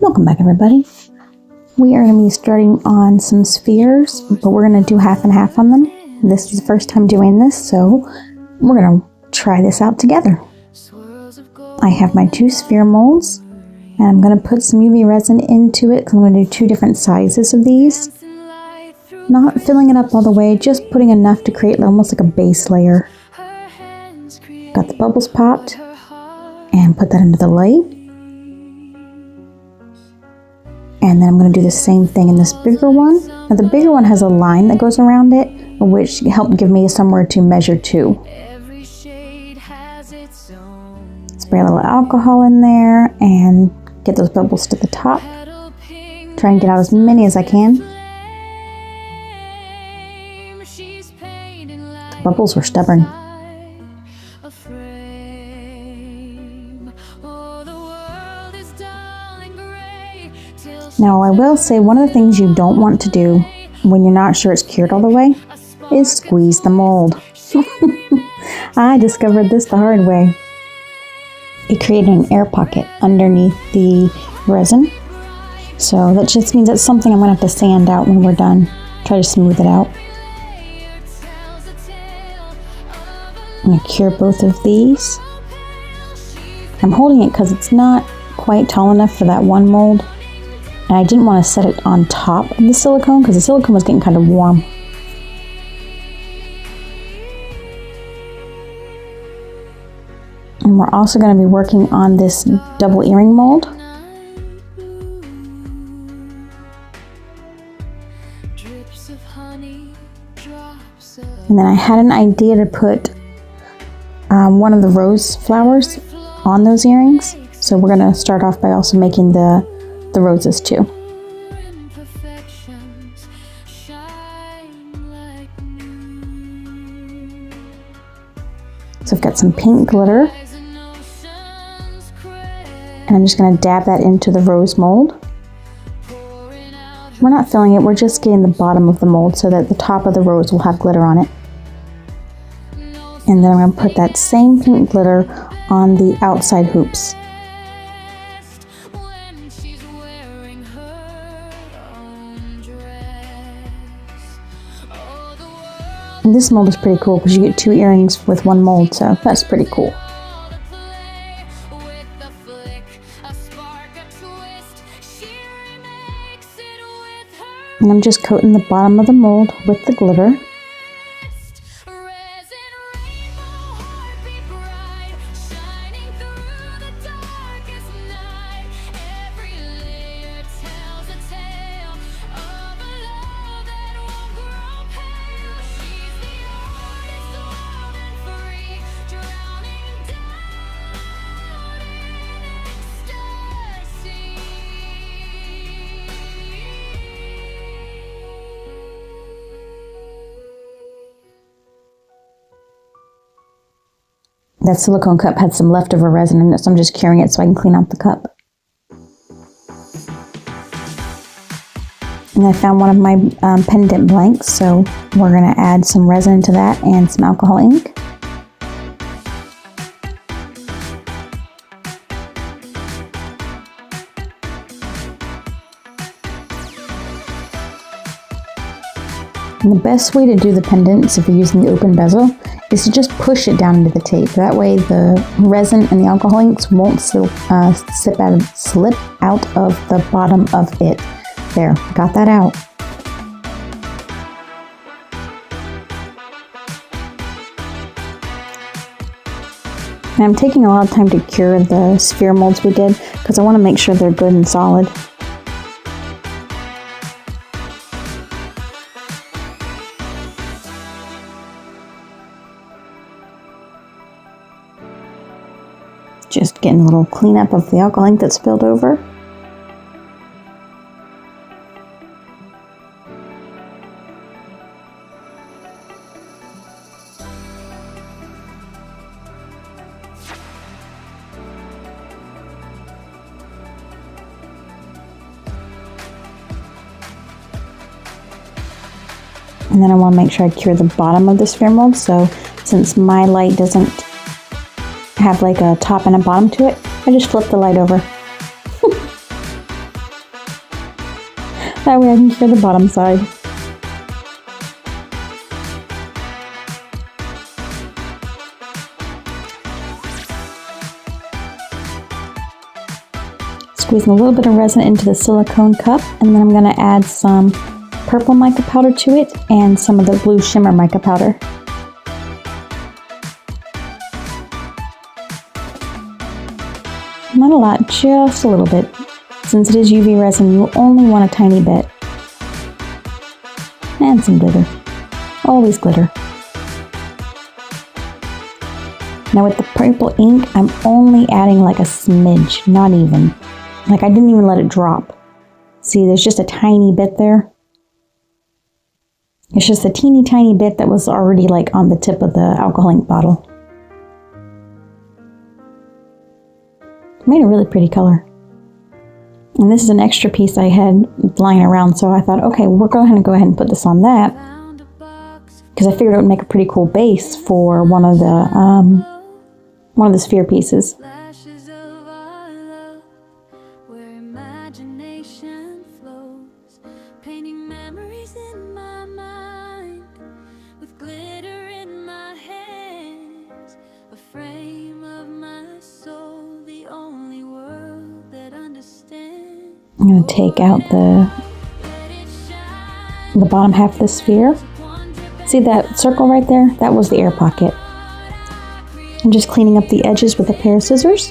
Welcome back, everybody. We are going to be starting on some spheres, but we're going to do half and half on them. This is the first time doing this, so we're going to try this out together. I have my 2 sphere molds, and I'm going to put some UV resin into it because I'm going to do 2 different sizes of these. Not filling it up all the way, just putting enough to create almost like a base layer. Got the bubbles popped, and put that into the light. And then I'm going to do the same thing in this bigger one. Now the bigger one has a line that goes around it, which helped give me somewhere to measure to. Spray a little alcohol in there and get those bubbles to the top. Try and get out as many as I can. The bubbles were stubborn. Now I will say one of the things you don't want to do when you're not sure it's cured all the way is squeeze the mold. I discovered this the hard way. It created an air pocket underneath the resin. So that just means that's something I'm going to have to sand out when we're done. Try to smooth it out. I'm going to cure both of these. I'm holding it because it's not quite tall enough for that one mold. And I didn't want to set it on top of the silicone because the silicone was getting kind of warm. And we're also going to be working on this double earring mold. And then I had an idea to put one of the rose flowers on those earrings. So we're going to start off by also making the roses too. So I've got some pink glitter, and I'm just going to dab that into the rose mold. We're not filling it, we're just getting the bottom of the mold so that the top of the rose will have glitter on it. And then I'm going to put that same pink glitter on the outside hoops. And this mold is pretty cool because you get 2 earrings with 1 mold, so that's pretty cool. And I'm just coating the bottom of the mold with the glitter. That silicone cup had some leftover resin in it, so I'm just curing it so I can clean out the cup. And I found one of my pendant blanks, so we're going to add some resin to that and some alcohol ink. And the best way to do the pendants, if you're using the open bezel, is to just push it down into the tape. That way the resin and the alcohol inks won't slip out of the bottom of it. There, got that out. And I'm taking a lot of time to cure the sphere molds we did because I want to make sure they're good and solid. Just getting a little cleanup of the alcohol ink that spilled over. And then I want to make sure I cure the bottom of the sphere mold. So since my light doesn't have like a top and a bottom to it, I just flip the light over. That way I can cure the bottom side. Squeezing a little bit of resin into the silicone cup, and then I'm going to add some purple mica powder to it and some of the blue shimmer mica powder. Not a lot, just a little bit. Since it is UV resin, you only want a tiny bit. And some glitter. Always glitter. Now with the purple ink, I'm only adding like a smidge, not even. Like I didn't even let it drop. See, there's just a tiny bit there. It's just a teeny tiny bit that was already like on the tip of the alcohol ink bottle. Made a really pretty color. And this is an extra piece I had lying around, so I thought, okay, we're going to go ahead and put this on that. Because I figured it would make a pretty cool base for one of the sphere pieces. I'm going to take out the bottom half of the sphere. See that circle right there? That was the air pocket. I'm just cleaning up the edges with a pair of scissors.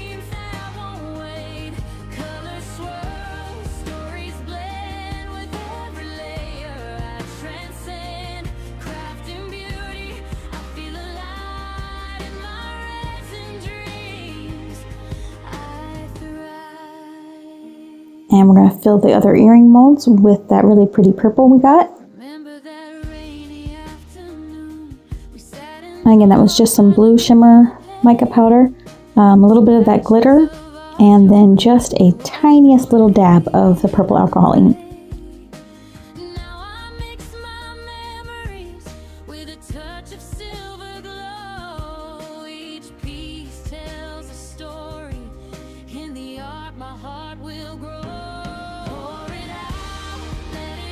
And we're going to fill the other earring molds with that really pretty purple we got. And again, that was just some blue shimmer mica powder, a little bit of that glitter, and then just a tiniest little dab of the purple alcohol ink.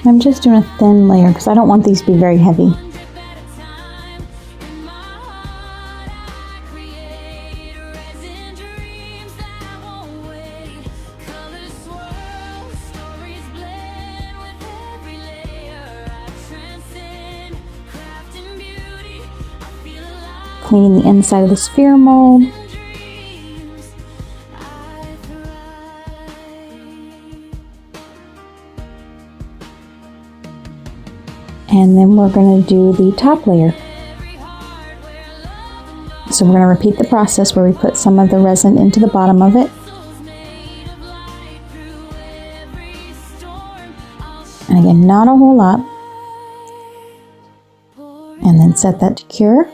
I'm just doing a thin layer because I don't want these to be very heavy. Cleaning the inside of the sphere mold. And then we're going to do the top layer. So we're going to repeat the process where we put some of the resin into the bottom of it. And again, not a whole lot. And then set that to cure.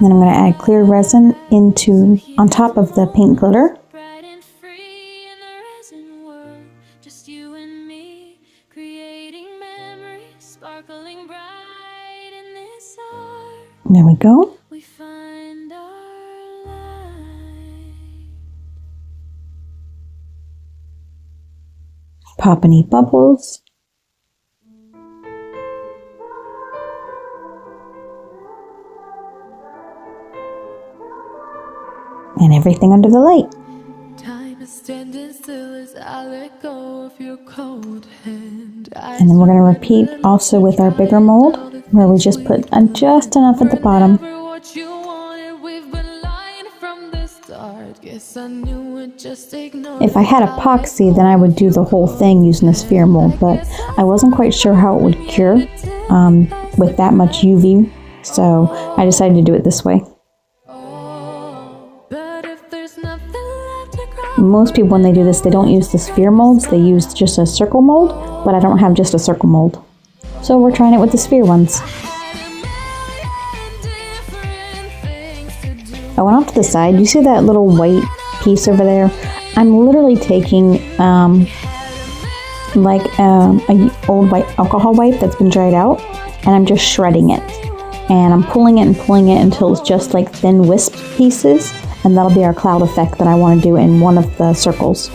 Then I'm going to add clear resin on top of the pink glitter. There we go. Pop any bubbles. And everything under the light. Time is standing still as I let go of your cold hand. And then we're going to repeat also with our bigger mold, where we just put just enough at the bottom. If I had epoxy, then I would do the whole thing using the sphere mold, but I wasn't quite sure how it would cure with that much UV, so I decided to do it this way. Most people, when they do this, they don't use the sphere molds, they use just a circle mold, but I don't have just a circle mold. So we're trying it with the sphere ones. I went off to the side. You see that little white piece over there? I'm literally taking like a old white alcohol wipe that's been dried out, and I'm just shredding it. And I'm pulling it and pulling it until it's just like thin wisp pieces, and that'll be our cloud effect that I want to do in one of the circles.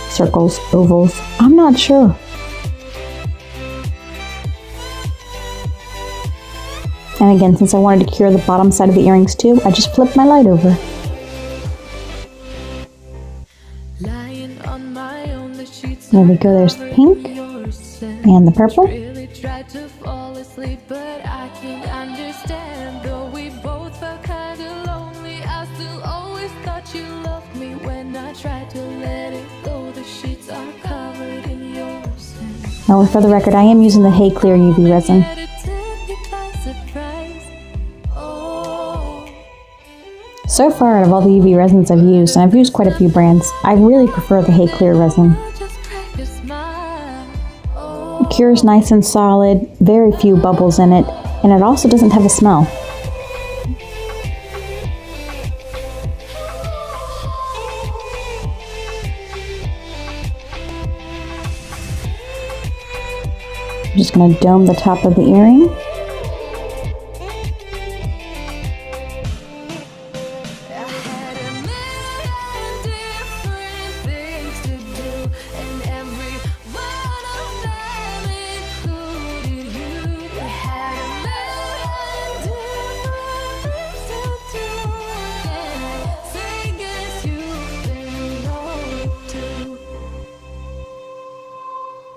Circles, ovals, I'm not sure. And again, since I wanted to cure the bottom side of the earrings too, I just flipped my light over. There we go, there's the pink and the purple. Now, for the record, I am using the Hey Clear UV resin. So far, out of all the UV resins I've used, and I've used quite a few brands, I really prefer the Hey Clear resin. It cures nice and solid, very few bubbles in it, and it also doesn't have a smell. I'm just going to dome the top of the earring.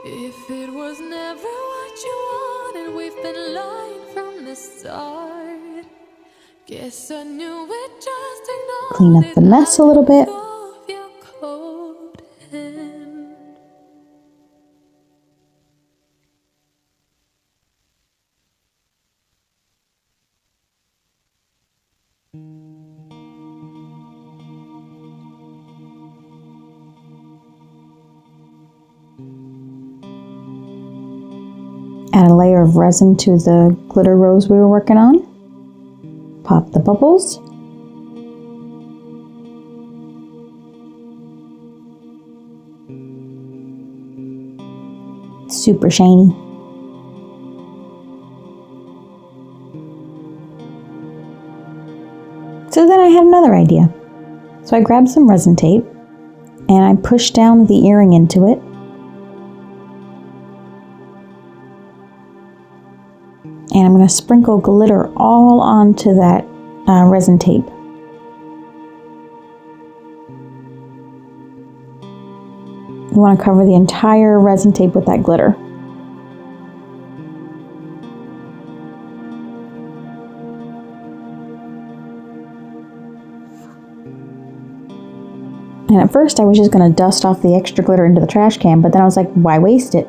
If it was never what you wanted, we've been lying from the start. Guess I knew it, just ignored it. Clean up the mess a little bit. Add a layer of resin to the glitter rose we were working on. Pop the bubbles. Super shiny. So then I had another idea. So I grabbed some resin tape and I pushed down the earring into it. And I'm going to sprinkle glitter all onto that resin tape. You want to cover the entire resin tape with that glitter. And at first I was just going to dust off the extra glitter into the trash can, but then I was like, why waste it?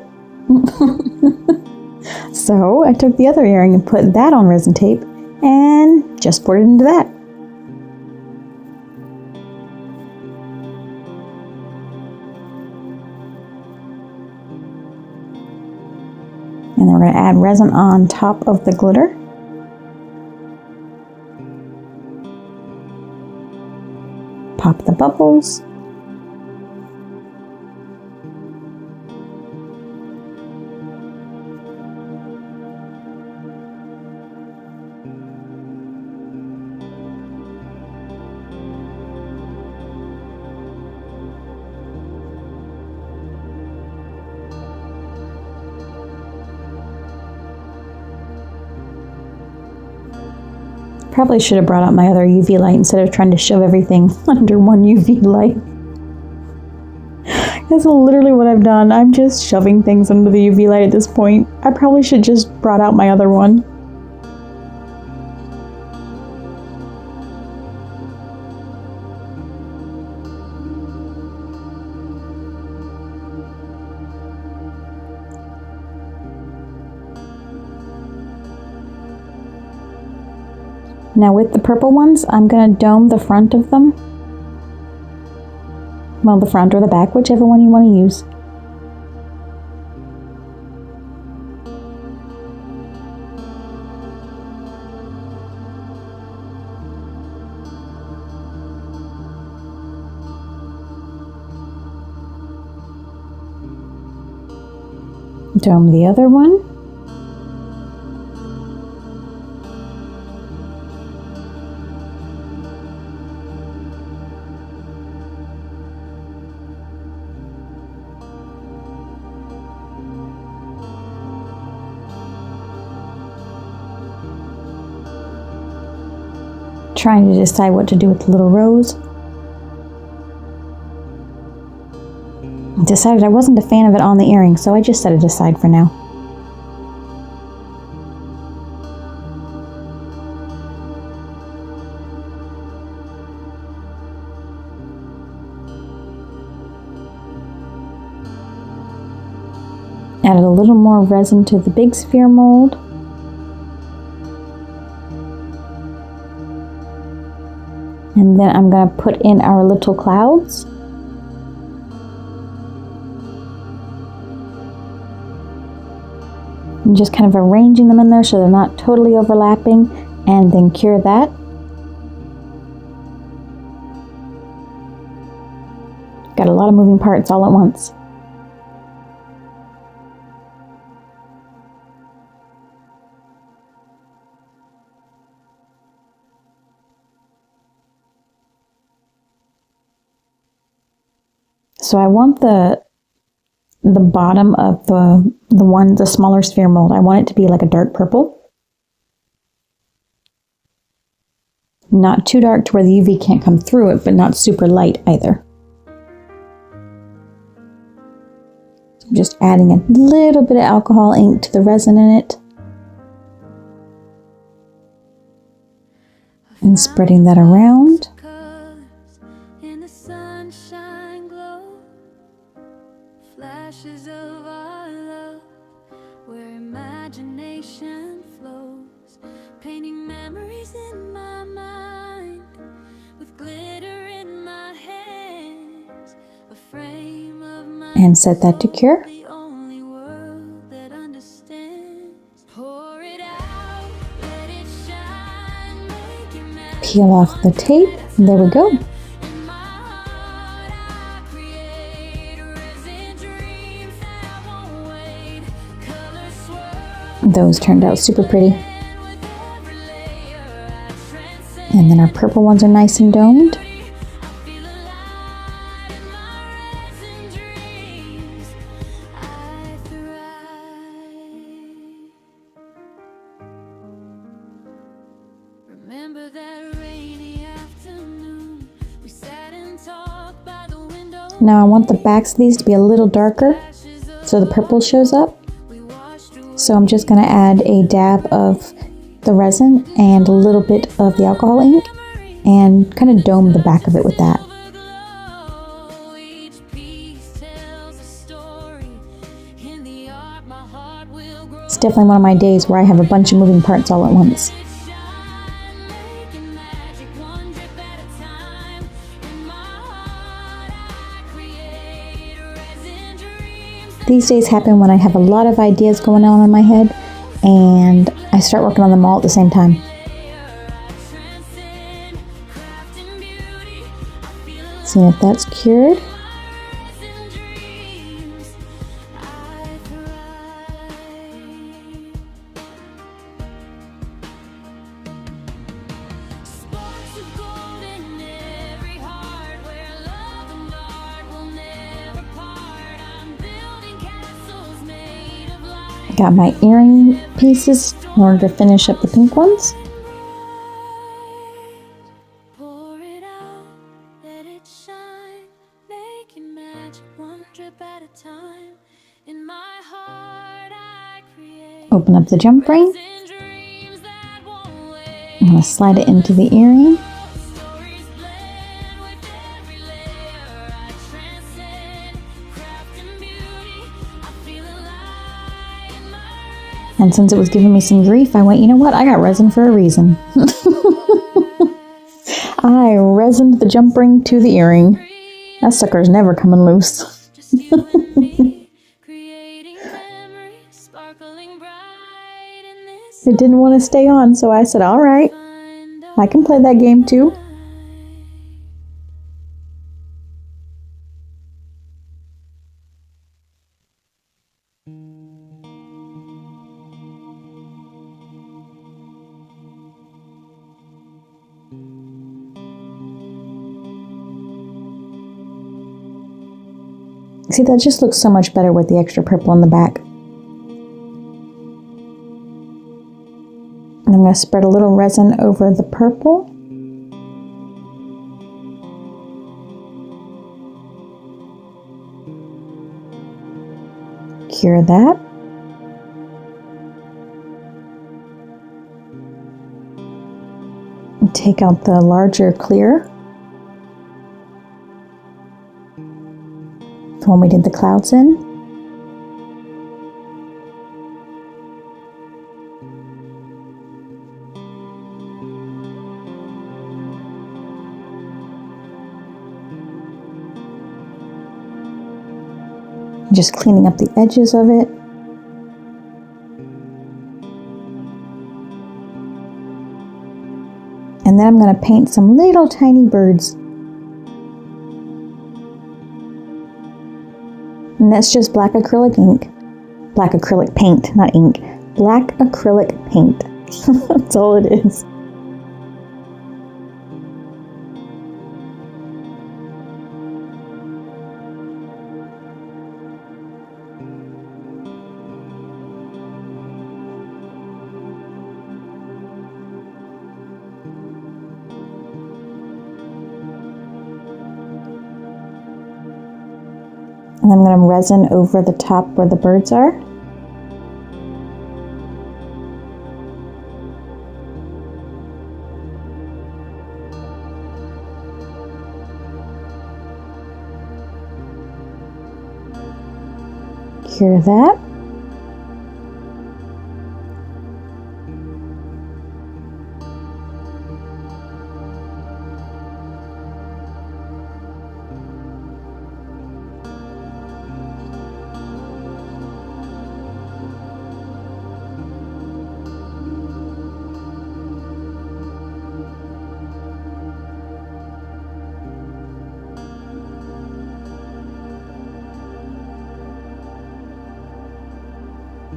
So I took the other earring and put that on resin tape and just poured it into that. And then we're going to add resin on top of the glitter. Pop the bubbles. Probably should have brought out my other UV light instead of trying to shove everything under one UV light. That's literally what I've done. I'm just shoving things under the UV light at this point. I probably should just brought out my other one. Now with the purple ones, I'm going to dome the front of them. Well, the front or the back, whichever one you want to use. Dome the other one. Trying to decide what to do with the little rose. Decided I wasn't a fan of it on the earring, so I just set it aside for now. Added a little more resin to the big sphere mold. And then I'm going to put in our little clouds. And just kind of arranging them in there so they're not totally overlapping, and then cure that. Got a lot of moving parts all at once. So I want the bottom of the smaller sphere mold, I want it to be like a dark purple. Not too dark to where the UV can't come through it, but not super light either. So I'm just adding a little bit of alcohol ink to the resin in it. And spreading that around. Flashes of our love, where imagination flows, painting memories in my mind, with glitter in my hands, a frame of my and set that to cure. the only world that understands. Pour it out, let it shine, make it magic. Peel off the tape, and there we go. Those turned out super pretty. And then our purple ones are nice and domed. Now I want the backs of these to be a little darker so the purple shows up. So I'm just going to add a dab of the resin and a little bit of the alcohol ink and kind of dome the back of it with that. It's definitely one of my days where I have a bunch of moving parts all at once. These days happen when I have a lot of ideas going on in my head and I start working on them all at the same time. See if that's cured. Got my earring pieces in order to finish up the pink ones. Pour it out, let it shine, making magic one drip at a time. In my heart I create. Open up the jump ring. Dreams that won't wait. I'm going to slide it into the earring. Stories blend with every layer. I transcend craft and beauty. I feel alive in my And since it was giving me some grief, I went, you know what? I got resin for a reason. I resined the jump ring to the earring. That sucker's never coming loose. creating memories, sparkling bright in this It didn't want to stay on, so I said, all right, kind of I can play that game too. See, that just looks so much better with the extra purple in the back. And I'm going to spread a little resin over the purple. Cure that. And take out the larger clear, the one we did the clouds in. Just cleaning up the edges of it. And then I'm going to paint some little tiny birds. And that's just black acrylic ink. Black acrylic paint, not ink. Black acrylic paint. That's all it is. And I'm going to resin over the top where the birds are. Cure that.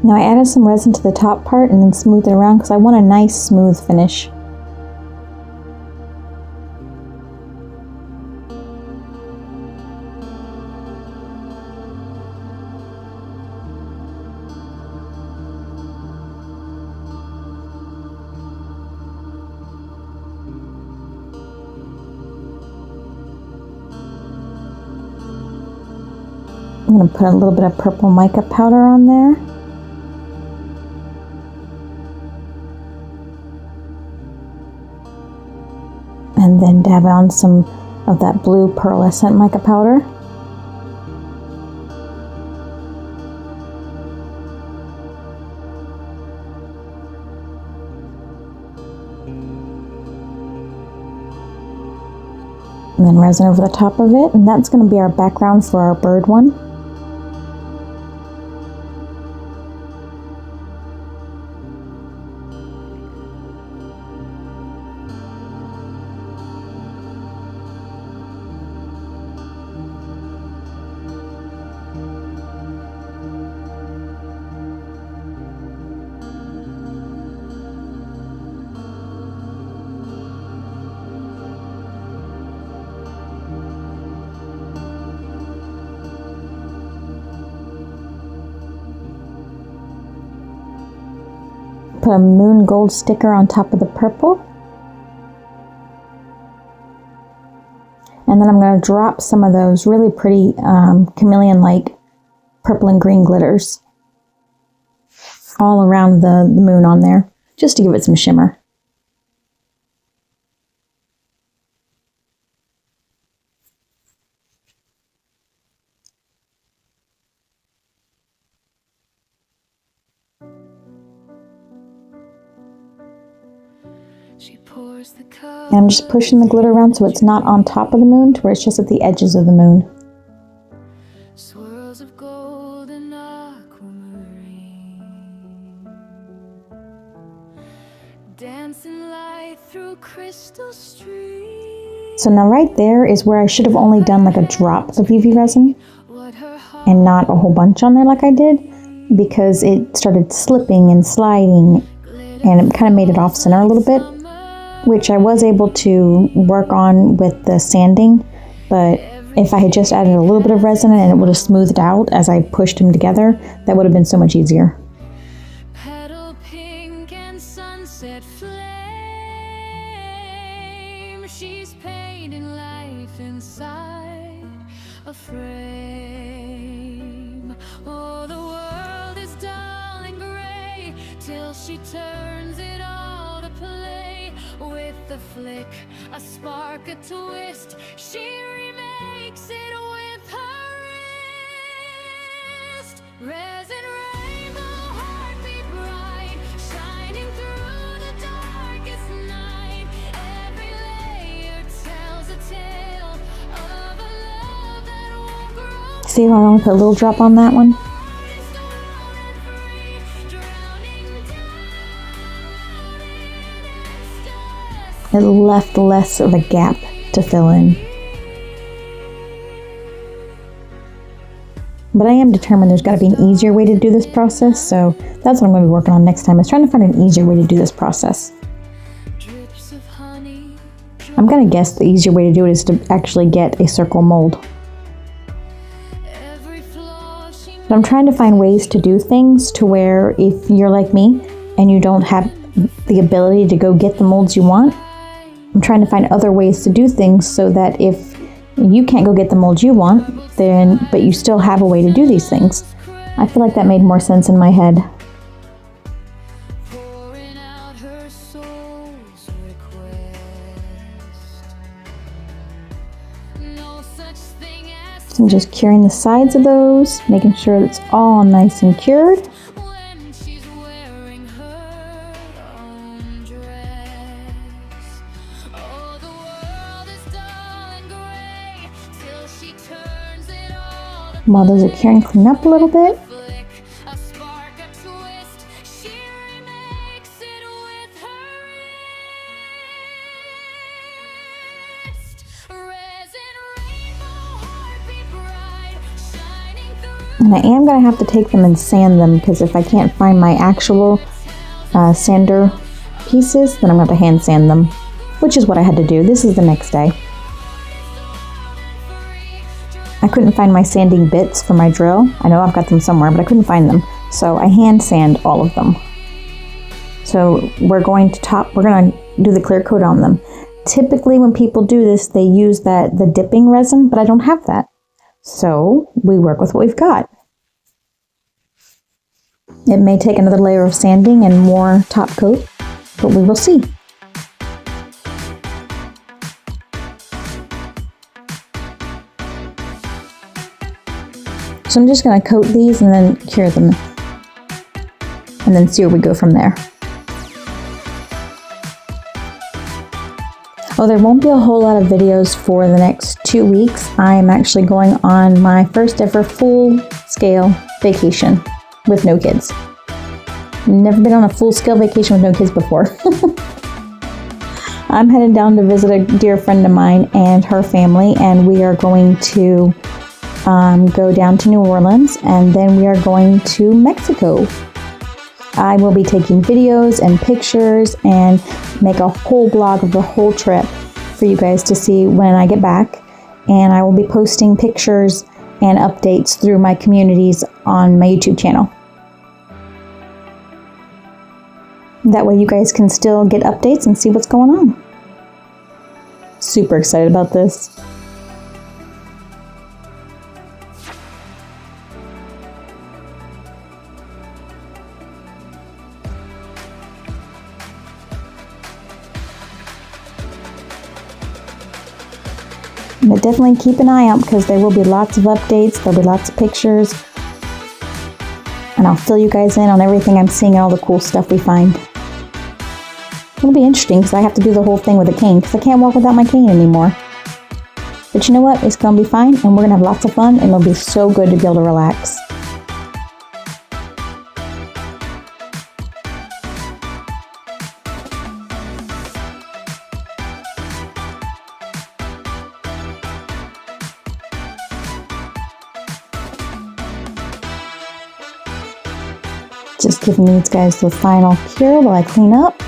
Now I added some resin to the top part and then smoothed it around because I want a nice smooth finish. I'm going to put a little bit of purple mica powder on there. And then dab on some of that blue pearlescent mica powder. And then resin over the top of it, and that's going to be our background for our bird one. Put a moon gold sticker on top of the purple. And then I'm going to drop some of those really pretty chameleon-like purple and green glitters all around the moon on there, just to give it some shimmer. And I'm just pushing the glitter around so it's not on top of the moon, to where it's just at the edges of the moon. Swirls of gold and aquamarine, dancing light through crystal streams. So now right there is where I should have only done like a drop of UV resin and not a whole bunch on there like I did, because it started slipping and sliding and it kind of made it off center a little bit, which I was able to work on with the sanding, but if I had just added a little bit of resin and it would have smoothed out as I pushed them together, that would have been so much easier. Petal pink and sunset flame. She's painting life inside a frame. Oh, the world is dull and gray till she turns it all to play. With a flick, a spark, a twist, she remakes it with her wrist. Resin rainbow, heartbeat bright, shining through the darkest night. Every layer tells a tale of a love that won't grow. See how I only put a little drop on that one? It left less of a gap to fill in. But I am determined there's got to be an easier way to do this process, so that's what I'm going to be working on next time, is trying to find an easier way to do this process. I'm going to guess the easier way to do it is to actually get a circle mold. But I'm trying to find ways to do things to where if you're like me and you don't have the ability to go get the molds you want, I'm trying to find other ways to do things so that if you can't go get the mold you want, but you still have a way to do these things. I feel like that made more sense in my head. So I'm just curing the sides of those, making sure it's all nice and cured. While those are curing, clean up a little bit. And I am going to have to take them and sand them, because if I can't find my actual sander pieces, then I'm going to have to hand sand them, which is what I had to do. This is the next day. I couldn't find my sanding bits for my drill. I know I've got them somewhere, but I couldn't find them. So I hand sand all of them. So we're going to do the clear coat on them. Typically when people do this, they use the dipping resin, but I don't have that. So we work with what we've got. It may take another layer of sanding and more top coat, but we will see. So I'm just going to coat these and then cure them, and then see where we go from there. Oh, there won't be a whole lot of videos for the next 2 weeks. I'm actually going on my first ever full-scale vacation with no kids. Never been on a full-scale vacation with no kids before. I'm headed down to visit a dear friend of mine and her family, and we are going to go down to New Orleans, and then we are going to Mexico. I will be taking videos and pictures and make a whole blog of the whole trip for you guys to see when I get back, and I will be posting pictures and updates through my communities on my YouTube channel. That way you guys can still get updates and see what's going on. Super excited about this. But definitely keep an eye out, because there will be lots of updates, there'll be lots of pictures, and I'll fill you guys in on everything I'm seeing and all the cool stuff we find. It'll be interesting because I have to do the whole thing with a cane, because I can't walk without my cane anymore. But you know what? It's going to be fine, and we're going to have lots of fun, and it'll be so good to be able to relax. Just giving these guys the final cure while I clean up.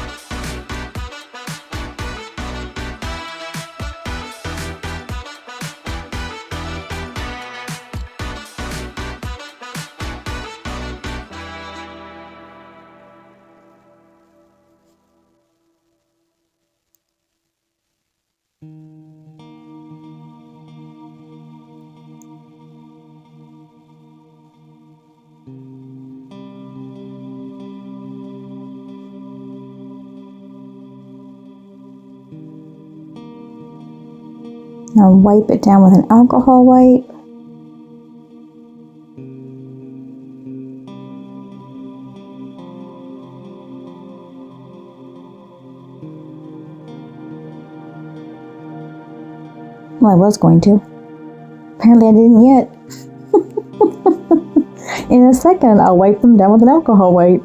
Now wipe it down with an alcohol wipe. Well, I was going to. Apparently I didn't yet. In a second, I'll wipe them down with an alcohol wipe.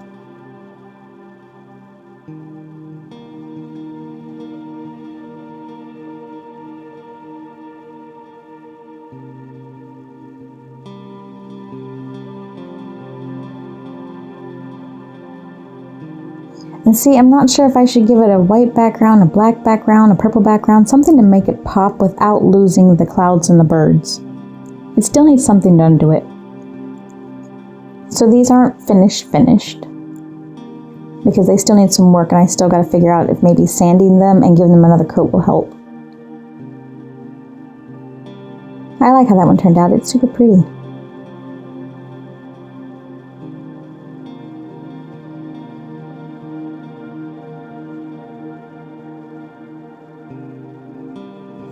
And see, I'm not sure if I should give it a white background, a black background, a purple background, something to make it pop without losing the clouds and the birds. It still needs something done to it. So these aren't finished, because they still need some work, and I still got to figure out if maybe sanding them and giving them another coat will help. I like how that one turned out. It's super pretty.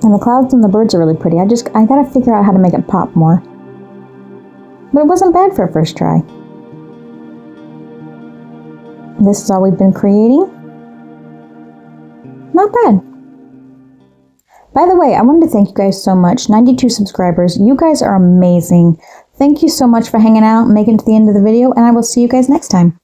And the clouds and the birds are really pretty. I gotta figure out how to make it pop more. But it wasn't bad for a first try. This is all we've been creating. Not bad. By the way, I wanted to thank you guys so much. 92 subscribers. You guys are amazing. Thank you so much for hanging out and making it to the end of the video, and I will see you guys next time.